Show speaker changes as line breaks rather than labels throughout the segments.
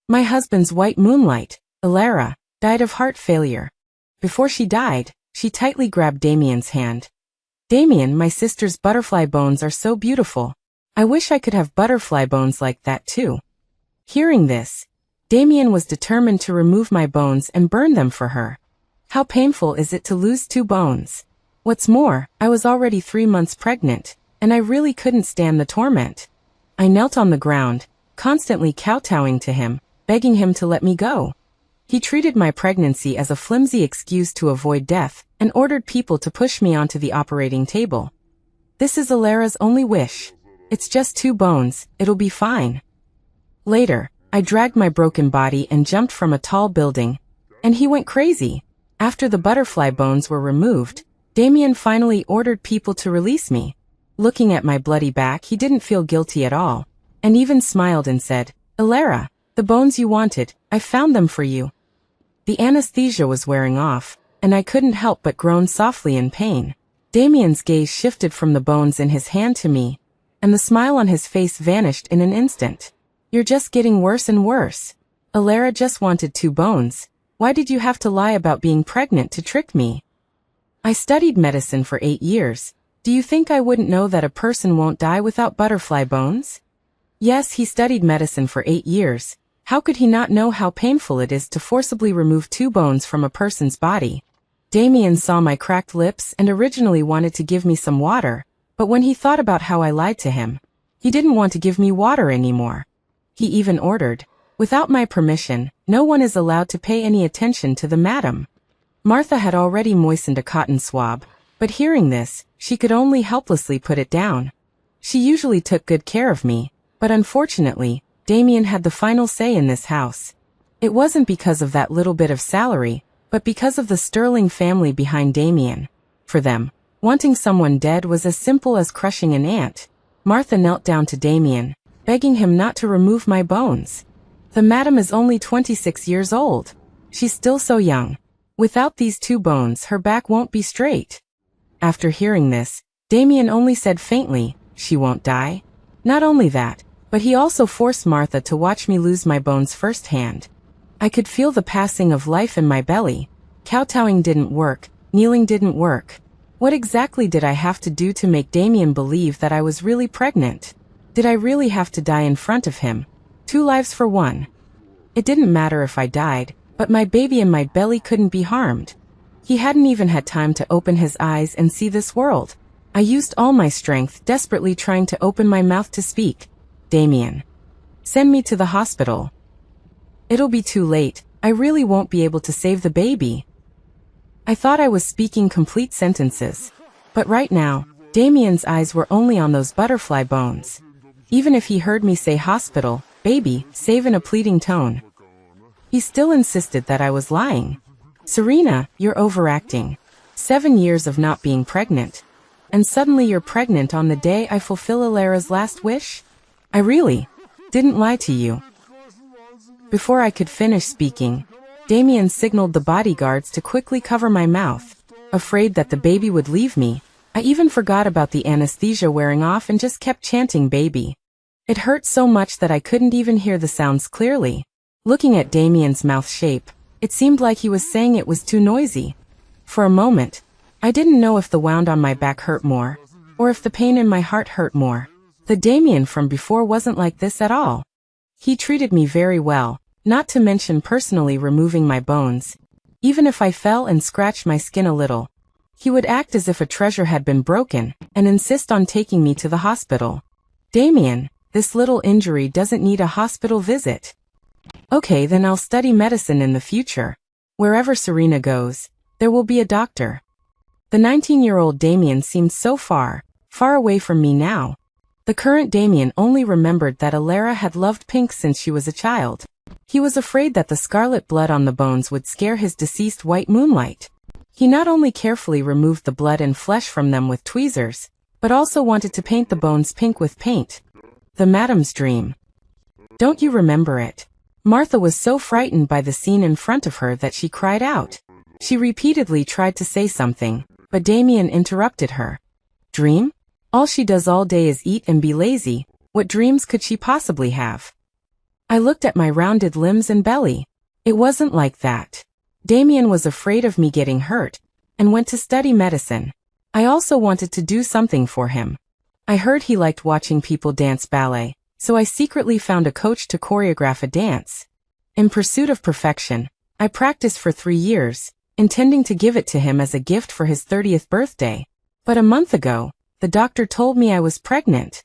My husband's white moonlight, Alara, died of heart failure. Before she died, she tightly grabbed Damien's hand. Damien, my sister's butterfly bones are so beautiful. I wish I could have butterfly bones like that too. Hearing this, Damien was determined to remove my bones and burn them for her. How painful is it to lose 2 bones? What's more, I was already 3 months pregnant, and I really couldn't stand the torment. I knelt on the ground, constantly kowtowing to him, begging him to let me go. He treated my pregnancy as a flimsy excuse to avoid death, and ordered people to push me onto the operating table. This is Alara's only wish. It's just 2 bones, it'll be fine. Later, I dragged my broken body and jumped from a tall building, and he went crazy. After the butterfly bones were removed, Damien finally ordered people to release me. Looking at my bloody back, he didn't feel guilty at all, and even smiled and said, "Alara, the bones you wanted, I found them for you." The anesthesia was wearing off, and I couldn't help but groan softly in pain. Damien's gaze shifted from the bones in his hand to me, and the smile on his face vanished in an instant. "You're just getting worse and worse. Alara just wanted 2 bones. Why did you have to lie about being pregnant to trick me? I studied medicine for 8 years. Do you think I wouldn't know that a person won't die without butterfly bones?" Yes, he studied medicine for 8 years. How could he not know how painful it is to forcibly remove 2 bones from a person's body? Damien saw my cracked lips and originally wanted to give me some water, but when he thought about how I lied to him, he didn't want to give me water anymore. He even ordered, "Without my permission, no one is allowed to pay any attention to the madam." Martha had already moistened a cotton swab, but hearing this, she could only helplessly put it down. She usually took good care of me, but unfortunately, Damien had the final say in this house. It wasn't because of that little bit of salary, but because of the sterling family behind Damien. For them, wanting someone dead was as simple as crushing an ant. Martha knelt down to Damien, begging him not to remove my bones. The madam is only 26 years old. She's still so young. Without these 2 bones, her back won't be straight. After hearing this, Damien only said faintly, "She won't die." Not only that, but he also forced Martha to watch me lose my bones firsthand. I could feel the passing of life in my belly. Kowtowing didn't work, kneeling didn't work. What exactly did I have to do to make Damien believe that I was really pregnant? Did I really have to die in front of him? 2 lives for 1. It didn't matter if I died, but my baby in my belly couldn't be harmed. He hadn't even had time to open his eyes and see this world. I used all my strength, desperately trying to open my mouth to speak. "Damien, send me to the hospital. It'll be too late. I really won't be able to save the baby." I thought I was speaking complete sentences. But right now, Damien's eyes were only on those butterfly bones. Even if he heard me say hospital, baby, save in a pleading tone, he still insisted that I was lying. "Serena, you're overacting. 7 years of not being pregnant. And suddenly you're pregnant on the day I fulfill Alara's last wish? I really didn't lie to you." Before I could finish speaking, Damien signaled the bodyguards to quickly cover my mouth. Afraid that the baby would leave me, I even forgot about the anesthesia wearing off and just kept chanting baby. It hurt so much that I couldn't even hear the sounds clearly. Looking at Damien's mouth shape, it seemed like he was saying it was too noisy. For a moment, I didn't know if the wound on my back hurt more, or if the pain in my heart hurt more. The Damien from before wasn't like this at all. He treated me very well, not to mention personally removing my bones. Even if I fell and scratched my skin a little, he would act as if a treasure had been broken, and insist on taking me to the hospital. "Damien, this little injury doesn't need a hospital visit." "Okay, then I'll study medicine in the future. Wherever Serena goes, there will be a doctor." The 19-year-old Damien seemed so far away from me now. The current Damien only remembered that Alara had loved pink since she was a child. He was afraid that the scarlet blood on the bones would scare his deceased white moonlight. He not only carefully removed the blood and flesh from them with tweezers, but also wanted to paint the bones pink with paint. The madam's dream. Don't you remember it? Martha was so frightened by the scene in front of her that she cried out. She repeatedly tried to say something, but Damien interrupted her. "Dream? All she does all day is eat and be lazy. What dreams could she possibly have?" I looked at my rounded limbs and belly. It wasn't like that. Damien was afraid of me getting hurt and went to study medicine. I also wanted to do something for him. I heard he liked watching people dance ballet, so I secretly found a coach to choreograph a dance. In pursuit of perfection, I practiced for 3 years, intending to give it to him as a gift for his 30th birthday. But a month ago, the doctor told me I was pregnant.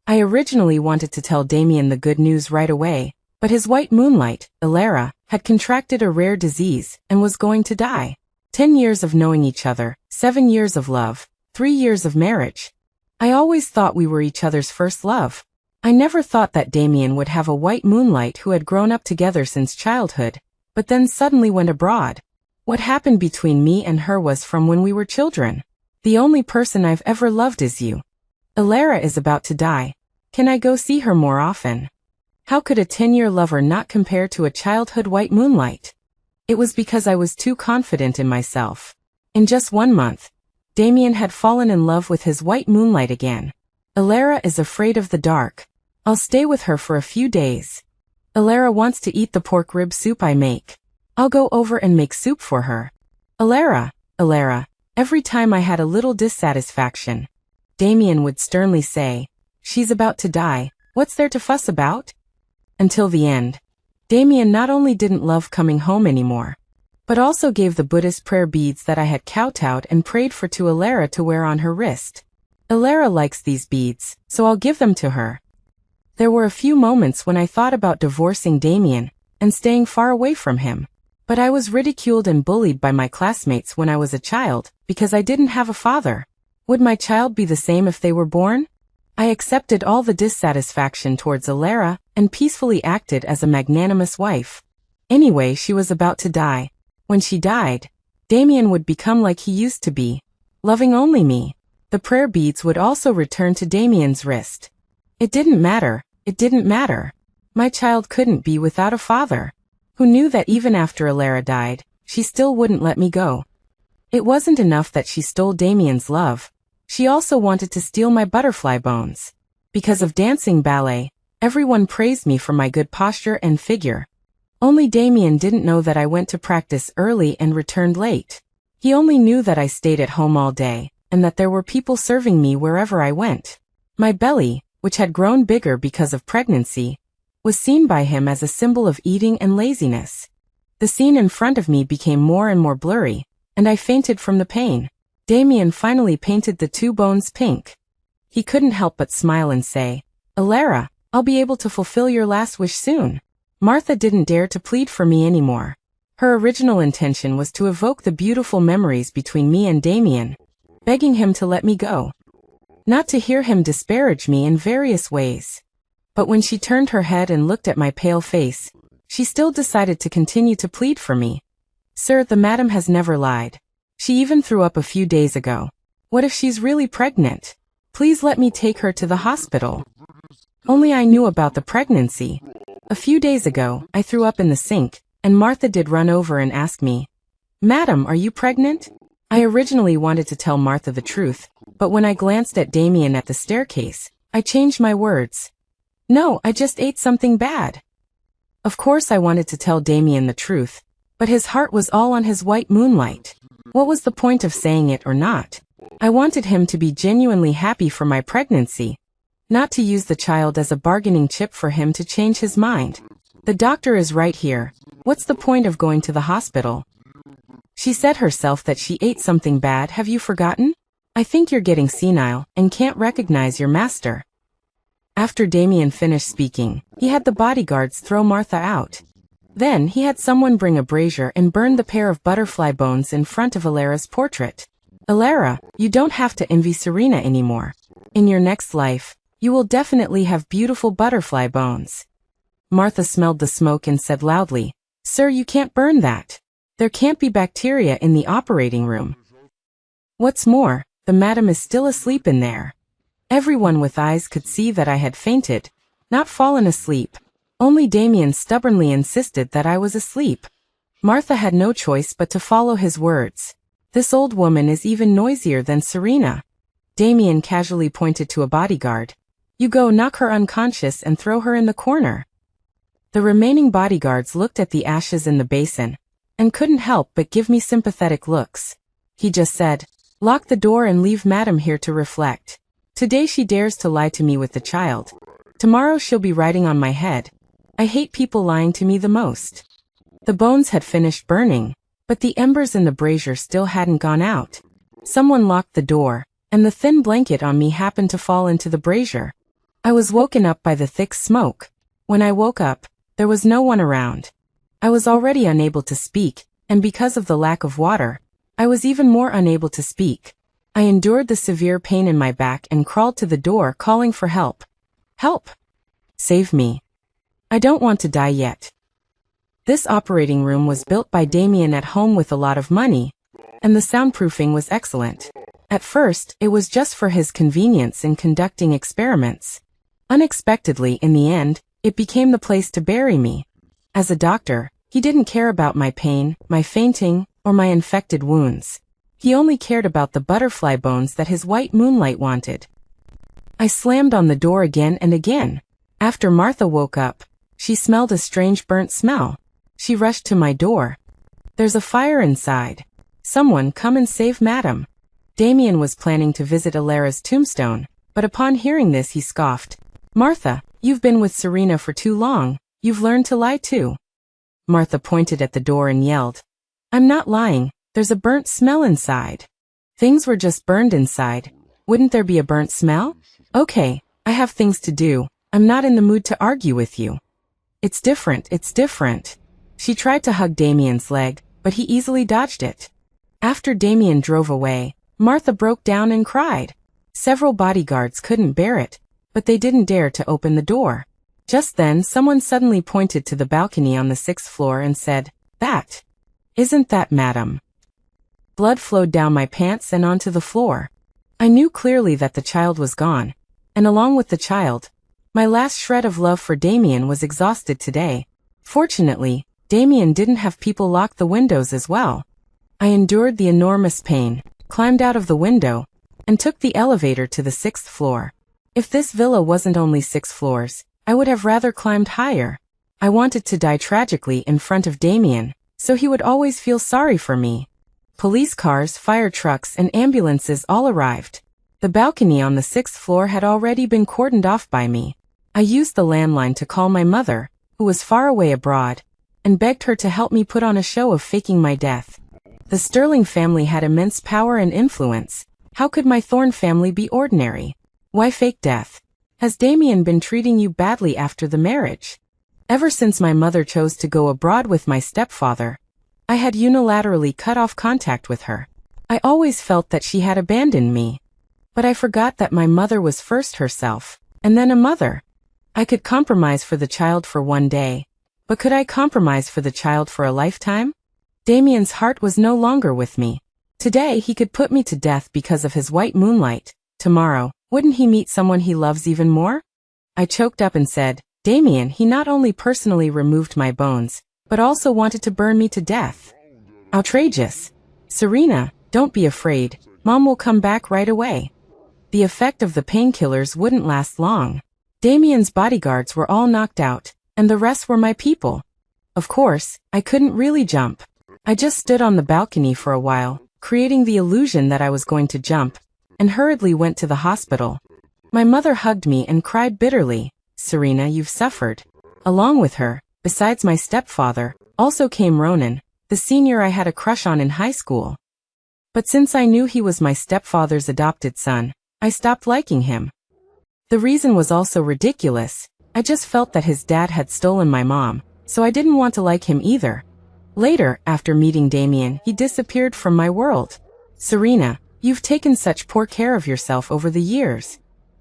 I originally wanted to tell Damien the good news right away, but his white moonlight, Alara, had contracted a rare disease and was going to die. 10 years of knowing each other, 7 years of love, 3 years of marriage. I always thought we were each other's first love. I never thought that Damien would have a white moonlight who had grown up together since childhood, but then suddenly went abroad. What happened between me and her was from when we were children. The only person I've ever loved is you. Alara is about to die. Can I go see her more often? How could a 10-year lover not compare to a childhood white moonlight? It was because I was too confident in myself. In just 1 month, Damien had fallen in love with his white moonlight again. Alara is afraid of the dark. I'll stay with her for a few days. Alara wants to eat the pork rib soup I make. I'll go over and make soup for her. Alara, every time I had a little dissatisfaction, Damien would sternly say, "She's about to die, what's there to fuss about?" Until the end. Damien not only didn't love coming home anymore, but also gave the Buddhist prayer beads that I had kowtowed and prayed for to Alara to wear on her wrist. Alara likes these beads, so I'll give them to her. There were a few moments when I thought about divorcing Damien and staying far away from him, but I was ridiculed and bullied by my classmates when I was a child because I didn't have a father. Would my child be the same if they were born? I accepted all the dissatisfaction towards Alara and peacefully acted as a magnanimous wife. Anyway, she was about to die. When she died, Damien would become like he used to be, loving only me. The prayer beads would also return to Damien's wrist. It didn't matter. My child couldn't be without a father, who knew that even after Alara died, she still wouldn't let me go. It wasn't enough that she stole Damien's love. She also wanted to steal my butterfly bones. Because of dancing ballet, everyone praised me for my good posture and figure. Only Damien didn't know that I went to practice early and returned late. He only knew that I stayed at home all day, and that there were people serving me wherever I went. My belly, which had grown bigger because of pregnancy, was seen by him as a symbol of eating and laziness. The scene in front of me became more and more blurry, and I fainted from the pain. Damien finally painted the 2 bones pink. He couldn't help but smile and say, "Alara, I'll be able to fulfill your last wish soon." Martha didn't dare to plead for me anymore. Her original intention was to evoke the beautiful memories between me and Damien, begging him to let me go. Not to hear him disparage me in various ways. But when she turned her head and looked at my pale face, she still decided to continue to plead for me. "Sir, the madam has never lied. She even threw up a few days ago. What if she's really pregnant? Please let me take her to the hospital." Only I knew about the pregnancy. A few days ago, I threw up in the sink, and Martha did run over and ask me, "Madam, are you pregnant?" I originally wanted to tell Martha the truth, but when I glanced at Damien at the staircase, I changed my words. "No, I just ate something bad." Of course I wanted to tell Damien the truth, but his heart was all on his white moonlight. What was the point of saying it or not? I wanted him to be genuinely happy for my pregnancy, not to use the child as a bargaining chip for him to change his mind. The doctor is right here. What's the point of going to the hospital? She said herself that she ate something bad. Have you forgotten? I think you're getting senile and can't recognize your master. After Damien finished speaking, he had the bodyguards throw Martha out. Then he had someone bring a brazier and burn the pair of butterfly bones in front of Alara's portrait. "Alara, you don't have to envy Serena anymore. In your next life, you will definitely have beautiful butterfly bones." Martha smelled the smoke and said loudly, "Sir, you can't burn that. There can't be bacteria in the operating room. What's more, the madam is still asleep in there." Everyone with eyes could see that I had fainted, not fallen asleep. Only Damien stubbornly insisted that I was asleep. Martha had no choice but to follow his words. "This old woman is even noisier than Serena." Damien casually pointed to a bodyguard. "You go knock her unconscious and throw her in the corner." The remaining bodyguards looked at the ashes in the basin and couldn't help but give me sympathetic looks. He just said, "Lock the door and leave Madam here to reflect. Today she dares to lie to me with the child. Tomorrow she'll be riding on my head. I hate people lying to me the most." The bones had finished burning, but the embers in the brazier still hadn't gone out. Someone locked the door, and the thin blanket on me happened to fall into the brazier. I was woken up by the thick smoke. When I woke up, there was no one around. I was already unable to speak, and because of the lack of water, I was even more unable to speak. I endured the severe pain in my back and crawled to the door calling for help. "Help! Save me. I don't want to die yet." This operating room was built by Damien at home with a lot of money, and the soundproofing was excellent. At first, it was just for his convenience in conducting experiments. Unexpectedly, in the end, it became the place to bury me. As a doctor, he didn't care about my pain, my fainting, or my infected wounds. He only cared about the butterfly bones that his white moonlight wanted. I slammed on the door again and again. After Martha woke up, she smelled a strange burnt smell. She rushed to my door. "There's a fire inside. Someone come and save Madam." Damien was planning to visit Alara's tombstone, but upon hearing this he scoffed. "Martha, you've been with Serena for too long. You've learned to lie too." Martha pointed at the door and yelled, "I'm not lying. There's a burnt smell inside." "Things were just burned inside. Wouldn't there be a burnt smell?" "Okay, I have things to do. I'm not in the mood to argue with you." It's different. She tried to hug Damien's leg, but he easily dodged it. After Damien drove away, Martha broke down and cried. Several bodyguards couldn't bear it, but they didn't dare to open the door. Just then someone suddenly pointed to the balcony on the 6th floor and said, "That. Isn't that Madam?" Blood flowed down my pants and onto the floor. I knew clearly that the child was gone, and along with the child, my last shred of love for Damien was exhausted today. Fortunately, Damien didn't have people lock the windows as well. I endured the enormous pain, climbed out of the window, and took the elevator to the 6th floor. If this villa wasn't only 6 floors, I would have rather climbed higher. I wanted to die tragically in front of Damien, so he would always feel sorry for me. Police cars, fire trucks, and ambulances all arrived. The balcony on the 6th floor had already been cordoned off by me. I used the landline to call my mother, who was far away abroad, and begged her to help me put on a show of faking my death. The Sterling family had immense power and influence. How could my Thorne family be ordinary? Why fake death? Has Damien been treating you badly after the marriage? Ever since my mother chose to go abroad with my stepfather, I had unilaterally cut off contact with her. I always felt that she had abandoned me. But I forgot that my mother was first herself, and then a mother. I could compromise for the child for one day, but could I compromise for the child for a lifetime? Damien's heart was no longer with me. Today he could put me to death because of his white moonlight. Tomorrow, wouldn't he meet someone he loves even more? I choked up and said, "Damien, he not only personally removed my bones, but also wanted to burn me to death. Outrageous. Serena, don't be afraid. Mom will come back right away." The effect of the painkillers wouldn't last long. Damien's bodyguards were all knocked out, and the rest were my people. Of course, I couldn't really jump. I just stood on the balcony for a while, creating the illusion that I was going to jump, and hurriedly went to the hospital. My mother hugged me and cried bitterly. "Serena, you've suffered." Along with her, besides my stepfather, also came Ronan, the senior I had a crush on in high school. But since I knew he was my stepfather's adopted son, I stopped liking him. The reason was also ridiculous. I just felt that his dad had stolen my mom, so I didn't want to like him either. Later, after meeting Damien, he disappeared from my world. "Serena, you've taken such poor care of yourself over the years."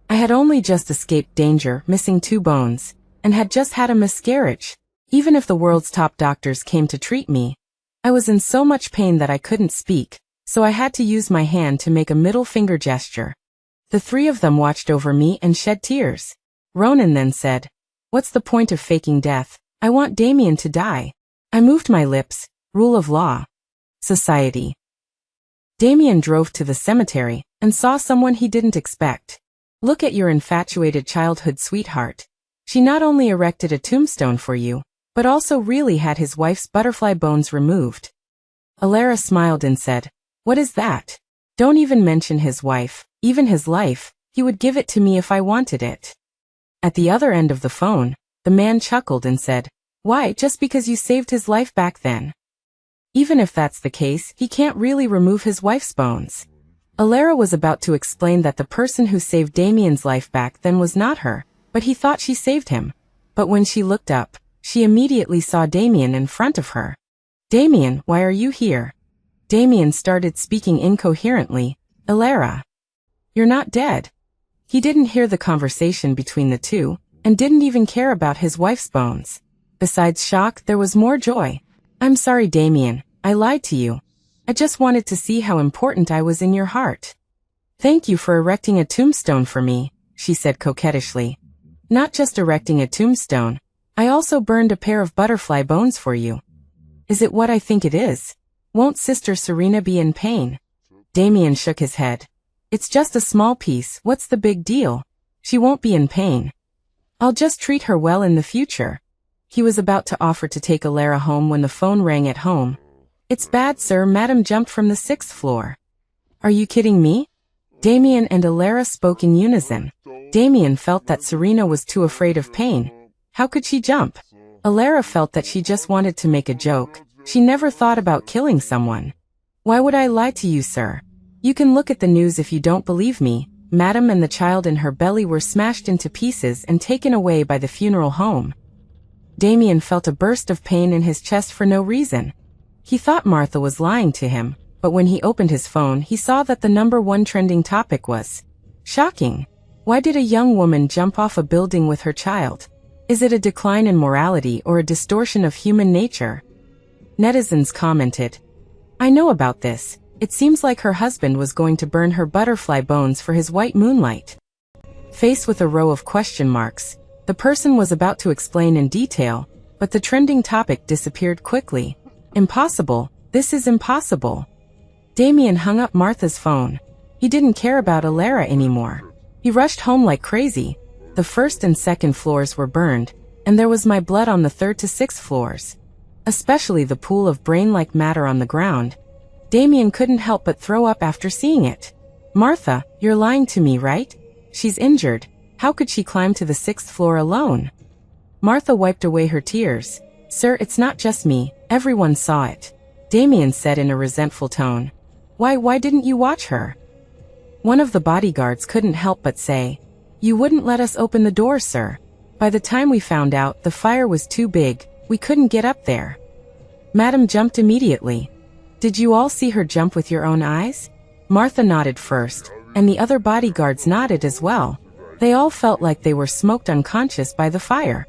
I had only just escaped danger, missing 2 bones, and had just had a miscarriage. Even if the world's top doctors came to treat me, I was in so much pain that I couldn't speak, so I had to use my hand to make a middle finger gesture. The 3 of them watched over me and shed tears. Ronan then said, "What's the point of faking death? I want Damien to die." I moved my lips. Rule of law. Society. Damien drove to the cemetery and saw someone he didn't expect. "Look at your infatuated childhood sweetheart. She not only erected a tombstone for you, but also really had his wife's butterfly bones removed. Alara smiled and said, "What is that? Don't even mention his wife, even his life. He would give it to me if I wanted it." At the other end of the phone, the man chuckled and said, "Why, just because you saved his life back then? Even if that's the case, he can't really remove his wife's bones." Alara was about to explain that the person who saved Damien's life back then was not her, but he thought she saved him. But when she looked up, she immediately saw Damien in front of her. "Damien, why are you here?" Damien started speaking incoherently. "Alara, you're not dead." He didn't hear the conversation between the two, and didn't even care about his wife's bones. Besides shock, there was more joy. "I'm sorry, Damien, I lied to you. I just wanted to see how important I was in your heart." "Thank you for erecting a tombstone for me," she said coquettishly. "Not just erecting a tombstone, I also burned a pair of butterfly bones for you." "Is it what I think it is? Won't Sister Serena be in pain?" Damien shook his head. "It's just a small piece, what's the big deal? She won't be in pain. I'll just treat her well in the future." He was about to offer to take Alara home when the phone rang at home. "It's bad, sir, Madam jumped from the 6th floor." "Are you kidding me?" Damien and Alara spoke in unison. Damien felt that Serena was too afraid of pain. How could she jump? Alara felt that she just wanted to make a joke. She never thought about killing someone. "Why would I lie to you, sir? You can look at the news if you don't believe me. Madam and the child in her belly were smashed into pieces and taken away by the funeral home." Damien felt a burst of pain in his chest for no reason. He thought Martha was lying to him, but when he opened his phone he saw that the #1 trending topic was, "Shocking. Why did a young woman jump off a building with her child? Is it a decline in morality or a distortion of human nature?" Netizens commented, "I know about this. It seems like her husband was going to burn her butterfly bones for his white moonlight." Faced with a row of question marks, the person was about to explain in detail, but the trending topic disappeared quickly. "Impossible. This is impossible." Damien hung up Martha's phone. He didn't care about Alara anymore. He rushed home like crazy. The 1st and 2nd floors were burned, and there was my blood on the 3rd to 6th floors. Especially the pool of brain-like matter on the ground. Damien couldn't help but throw up after seeing it. "Martha, you're lying to me, right? She's injured. How could she climb to the 6th floor alone?" Martha wiped away her tears. "Sir, it's not just me. Everyone saw it," Damien said in a resentful tone. Why didn't you watch her?" One of the bodyguards couldn't help but say, "You wouldn't let us open the door, sir. By the time we found out, the fire was too big. We couldn't get up there." Madam jumped immediately. "Did you all see her jump with your own eyes?" Martha nodded first, and the other bodyguards nodded as well. They all felt like they were smoked unconscious by the fire.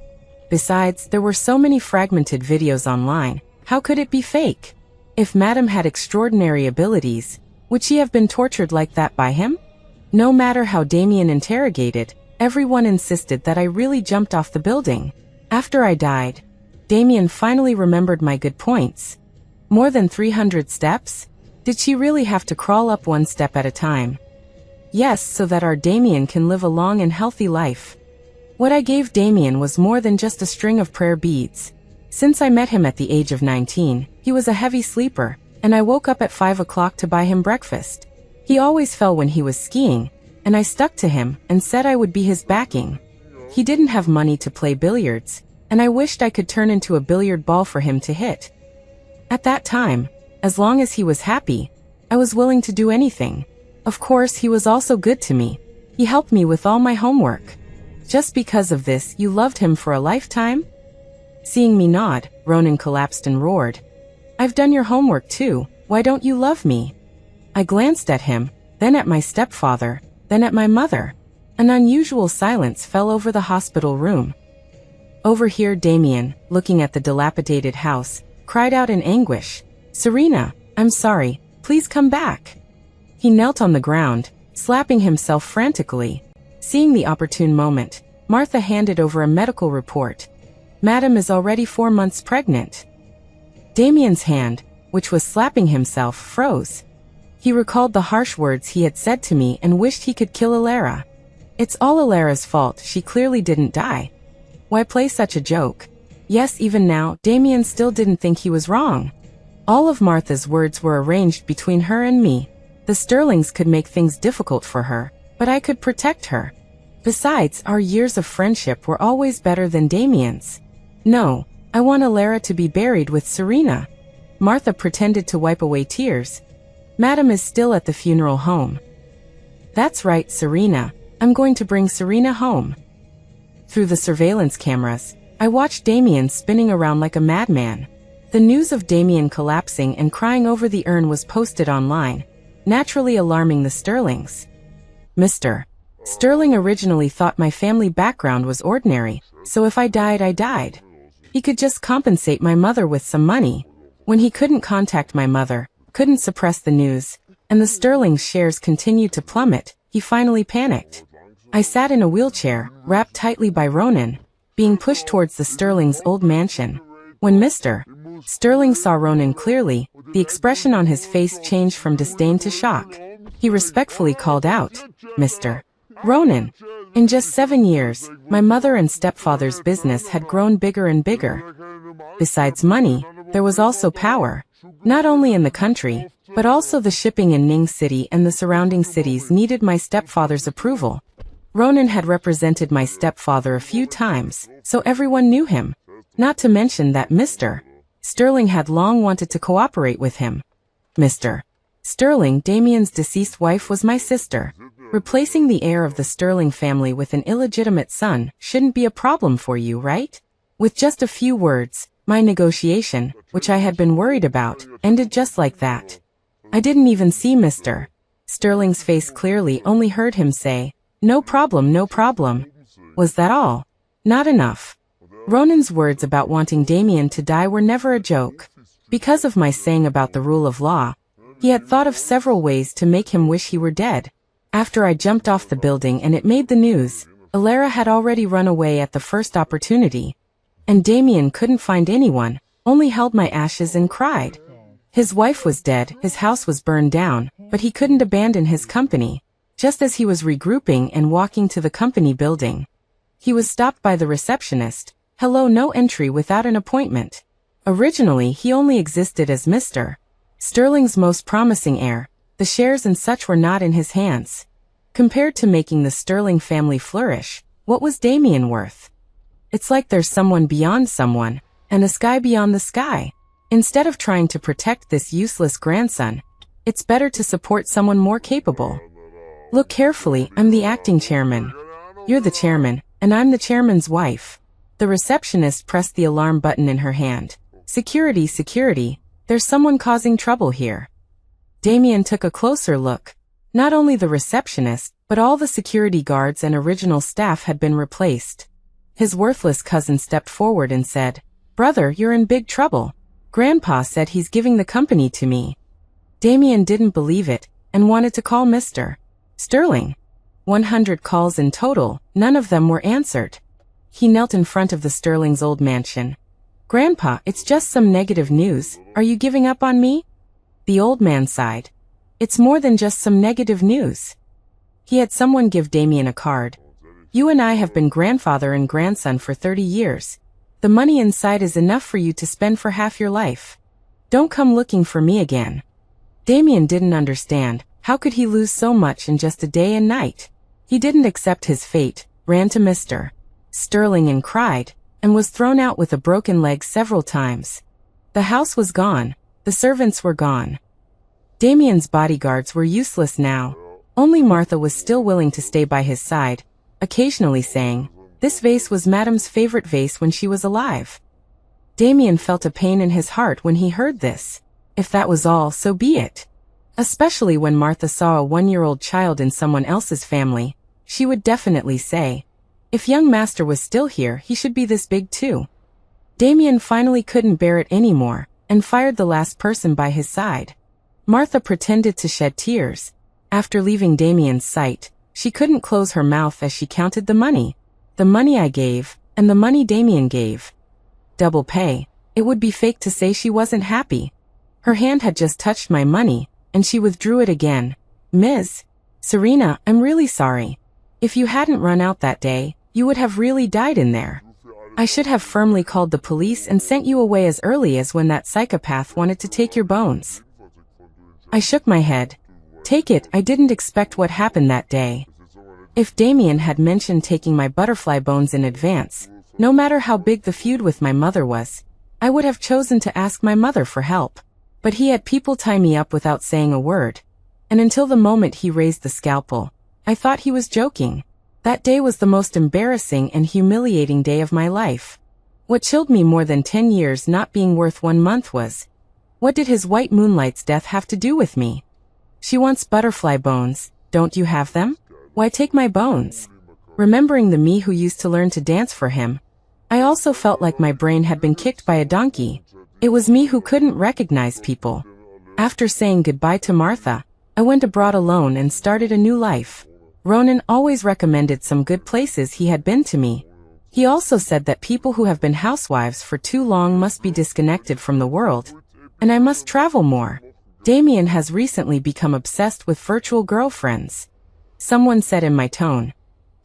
Besides, there were so many fragmented videos online. How could it be fake? If Madam had extraordinary abilities, would she have been tortured like that by him? No matter how Damien interrogated, everyone insisted that I really jumped off the building. After I died, Damien finally remembered my good points. More than 300 steps? Did she really have to crawl up one step at a time? Yes, so that our Damien can live a long and healthy life. What I gave Damien was more than just a string of prayer beads. Since I met him at the age of 19, he was a heavy sleeper, and I woke up at 5 o'clock to buy him breakfast. He always fell when he was skiing, and I stuck to him and said I would be his backing. He didn't have money to play billiards, and I wished I could turn into a billiard ball for him to hit. At that time, as long as he was happy, I was willing to do anything. Of course, he was also good to me. He helped me with all my homework. Just because of this, you loved him for a lifetime? Seeing me nod, Ronan collapsed and roared, "I've done your homework too. Why don't you love me?" I glanced at him, then at my stepfather, then at my mother. An unusual silence fell over the hospital room. Over here, Damien, looking at the dilapidated house, cried out in anguish, "Serena, I'm sorry, please come back." He knelt on the ground, slapping himself frantically. Seeing the opportune moment, Martha handed over a medical report. "Madam is already 4 months pregnant." Damien's hand, which was slapping himself, froze. He recalled the harsh words he had said to me and wished he could kill Alara. It's all Alara's fault, she clearly didn't die. Why play such a joke? Yes, even now, Damien still didn't think he was wrong. All of Martha's words were arranged between her and me. The Sterlings could make things difficult for her, but I could protect her. Besides, our years of friendship were always better than Damien's. No, I want Alara to be buried with Serena. Martha pretended to wipe away tears. Madam is still at the funeral home. That's right, Serena. I'm going to bring Serena home. Through the surveillance cameras, I watched Damien spinning around like a madman. The news of Damien collapsing and crying over the urn was posted online, naturally alarming the Sterlings. Mr. Sterling originally thought my family background was ordinary, so if I died, I died. He could just compensate my mother with some money. When he couldn't contact my mother, couldn't suppress the news, and the Sterling's shares continued to plummet, he finally panicked. I sat in a wheelchair, wrapped tightly by Ronan, being pushed towards the Sterling's old mansion. When Mr. Sterling saw Ronan clearly, the expression on his face changed from disdain to shock. He respectfully called out, "Mr. Ronan." In just 7 years, my mother and stepfather's business had grown bigger and bigger. Besides money, there was also power. Not only in the country, but also the shipping in Ning City and the surrounding cities needed my stepfather's approval. Ronan had represented my stepfather a few times, so everyone knew him. Not to mention that Mr. Sterling had long wanted to cooperate with him. Mr. Sterling, Damien's deceased wife, was my sister. Replacing the heir of the Sterling family with an illegitimate son shouldn't be a problem for you, right? With just a few words, my negotiation, which I had been worried about, ended just like that. I didn't even see Mr. Sterling's face clearly, only heard him say, "No problem, no problem." Was that all? Not enough. Ronan's words about wanting Damien to die were never a joke. Because of my saying about the rule of law, he had thought of several ways to make him wish he were dead. After I jumped off the building and it made the news, Alara had already run away at the first opportunity. And Damien couldn't find anyone, only held my ashes and cried. His wife was dead, his house was burned down, but he couldn't abandon his company. Just as he was regrouping and walking to the company building, he was stopped by the receptionist. "Hello, no entry without an appointment." Originally, he only existed as Mr. Sterling's most promising heir. The shares and such were not in his hands. Compared to making the Sterling family flourish, what was Damien worth? It's like there's someone beyond someone, and a sky beyond the sky. Instead of trying to protect this useless grandson, it's better to support someone more capable. Look carefully, I'm the acting chairman. You're the chairman, and I'm the chairman's wife. The receptionist pressed the alarm button in her hand. "Security, security, there's someone causing trouble here." Damien took a closer look. Not only the receptionist, but all the security guards and original staff had been replaced. His worthless cousin stepped forward and said, "Brother, you're in big trouble. Grandpa said he's giving the company to me." Damien didn't believe it, and wanted to call Mr. Sterling. 100 calls in total, none of them were answered. He knelt in front of the Sterling's old mansion. "Grandpa, it's just some negative news. Are you giving up on me?" The old man sighed. "It's more than just some negative news." He had someone give Damien a card. "You and I have been grandfather and grandson for 30 years. The money inside is enough for you to spend for half your life. Don't come looking for me again." Damien didn't understand. How could he lose so much in just a day and night? He didn't accept his fate, ran to Mr. Sterling and cried, and was thrown out with a broken leg several times. The house was gone. The servants were gone. Damien's bodyguards were useless now. Only Martha was still willing to stay by his side, occasionally saying, "This vase was Madam's favorite vase when she was alive." Damien felt a pain in his heart when he heard this. If that was all, so be it. Especially when Martha saw a 1-year-old child in someone else's family, she would definitely say, "If young master was still here, he should be this big too." Damien finally couldn't bear it anymore, and fired the last person by his side. Martha pretended to shed tears. After leaving Damien's sight, she couldn't close her mouth as she counted the money. The money I gave, and the money Damien gave. Double pay. It would be fake to say she wasn't happy. Her hand had just touched my money, and she withdrew it again. "Ms. Serena, I'm really sorry. If you hadn't run out that day, you would have really died in there." I should have firmly called the police and sent you away as early as when that psychopath wanted to take your bones. I shook my head. Take it, I didn't expect what happened that day. If Damien had mentioned taking my butterfly bones in advance, no matter how big the feud with my mother was, I would have chosen to ask my mother for help. But he had people tie me up without saying a word. And until the moment he raised the scalpel, I thought he was joking. That day was the most embarrassing and humiliating day of my life. What chilled me more than 10 years not being worth 1 month was, what did his white moonlight's death have to do with me? She wants butterfly bones, don't you have them? Why take my bones? Remembering the me who used to learn to dance for him, I also felt like my brain had been kicked by a donkey. It was me who couldn't recognize people. After saying goodbye to Martha, I went abroad alone and started a new life. Ronan always recommended some good places he had been to me. He also said that people who have been housewives for too long must be disconnected from the world, and I must travel more. Damien has recently become obsessed with virtual girlfriends. Someone said in my tone,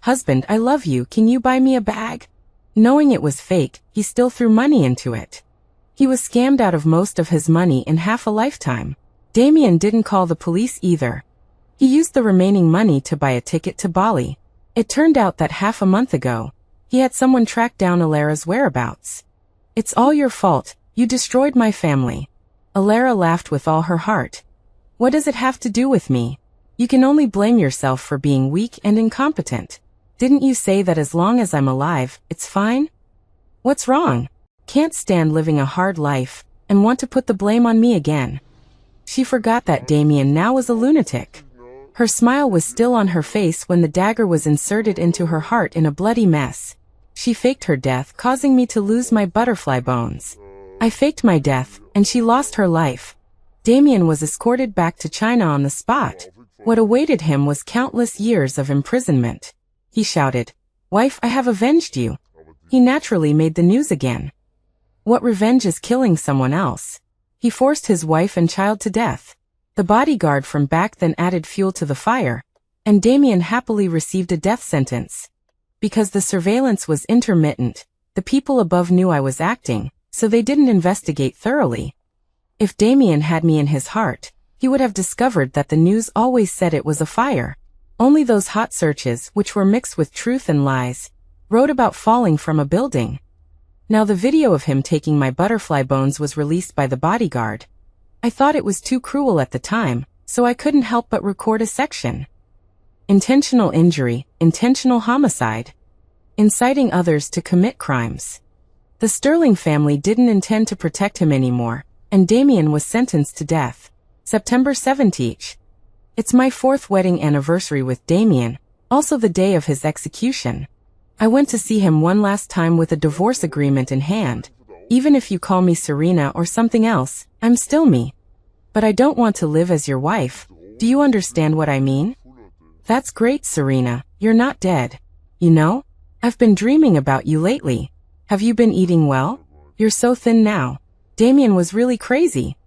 "Husband, I love you, can you buy me a bag?" Knowing it was fake, he still threw money into it. He was scammed out of most of his money in half a lifetime. Damien didn't call the police either. He used the remaining money to buy a ticket to Bali. It turned out that half a month ago, he had someone track down Alara's whereabouts. "It's all your fault, you destroyed my family." Alara laughed with all her heart. "What does it have to do with me? You can only blame yourself for being weak and incompetent. Didn't you say that as long as I'm alive, it's fine? What's wrong? Can't stand living a hard life, and want to put the blame on me again." She forgot that Damien now was a lunatic. Her smile was still on her face when the dagger was inserted into her heart in a bloody mess. She faked her death, causing me to lose my butterfly bones. I faked my death, and she lost her life. Damien was escorted back to China on the spot. What awaited him was countless years of imprisonment. He shouted, "Wife, I have avenged you." He naturally made the news again. What revenge is killing someone else? He forced his wife and child to death. The bodyguard from back then added fuel to the fire, and Damien happily received a death sentence. Because the surveillance was intermittent, the people above knew I was acting, so they didn't investigate thoroughly. If Damien had me in his heart, he would have discovered that the news always said it was a fire. Only those hot searches, which were mixed with truth and lies, wrote about falling from a building. Now the video of him taking my butterfly bones was released by the bodyguard. I thought it was too cruel at the time, so I couldn't help but record a section. Intentional injury, intentional homicide. Inciting others to commit crimes. The Sterling family didn't intend to protect him anymore, and Damien was sentenced to death. September 17th. It's my 4th wedding anniversary with Damien, also the day of his execution. I went to see him one last time with a divorce agreement in hand. Even if you call me Serena or something else, I'm still me. But I don't want to live as your wife. Do you understand what I mean? That's great, Serena. You're not dead. You know, I've been dreaming about you lately. Have you been eating well? You're so thin now. Damien was really crazy.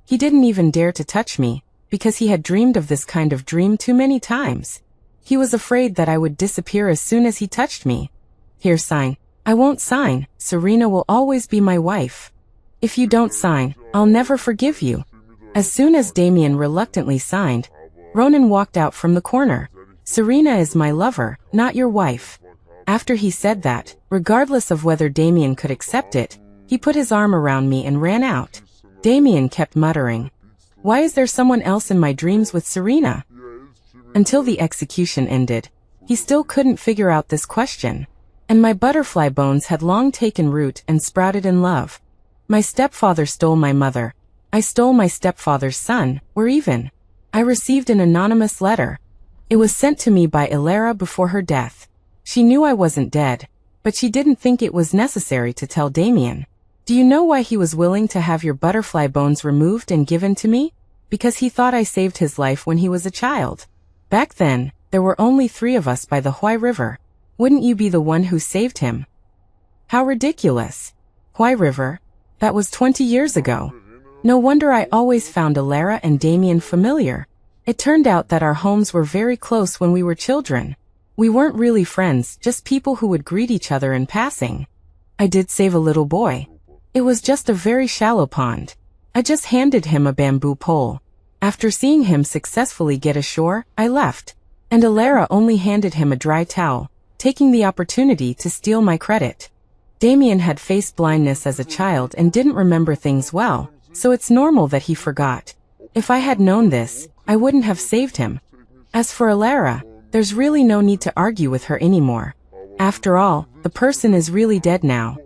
He didn't even dare to touch me, because he had dreamed of this kind of dream too many times. He was afraid that I would disappear as soon as he touched me. Here, sign. I won't sign. Serena will always be my wife. If you don't sign, I'll never forgive you. As soon as Damien reluctantly signed, Ronan walked out from the corner. Serena is my lover, not your wife. After he said that, regardless of whether Damien could accept it, he put his arm around me and ran out. Damien kept muttering, "Why is there someone else in my dreams with Serena?" Until the execution ended, he still couldn't figure out this question. And my butterfly bones had long taken root and sprouted in love. My stepfather stole my mother. I stole my stepfather's son, we're even. I received an anonymous letter. It was sent to me by Alara before her death. She knew I wasn't dead, but she didn't think it was necessary to tell Damien. Do you know why he was willing to have your butterfly bones removed and given to me? Because he thought I saved his life when he was a child. Back then, there were only 3 of us by the Huai River. Wouldn't you be the one who saved him? How ridiculous. Huai River? That was 20 years ago. No wonder I always found Alara and Damien familiar. It turned out that our homes were very close when we were children. We weren't really friends, just people who would greet each other in passing. I did save a little boy. It was just a very shallow pond. I just handed him a bamboo pole. After seeing him successfully get ashore, I left. And Alara only handed him a dry towel, taking the opportunity to steal my credit. Damien had face blindness as a child and didn't remember things well, so it's normal that he forgot. If I had known this, I wouldn't have saved him. As for Alara, there's really no need to argue with her anymore. After all, the person is really dead now.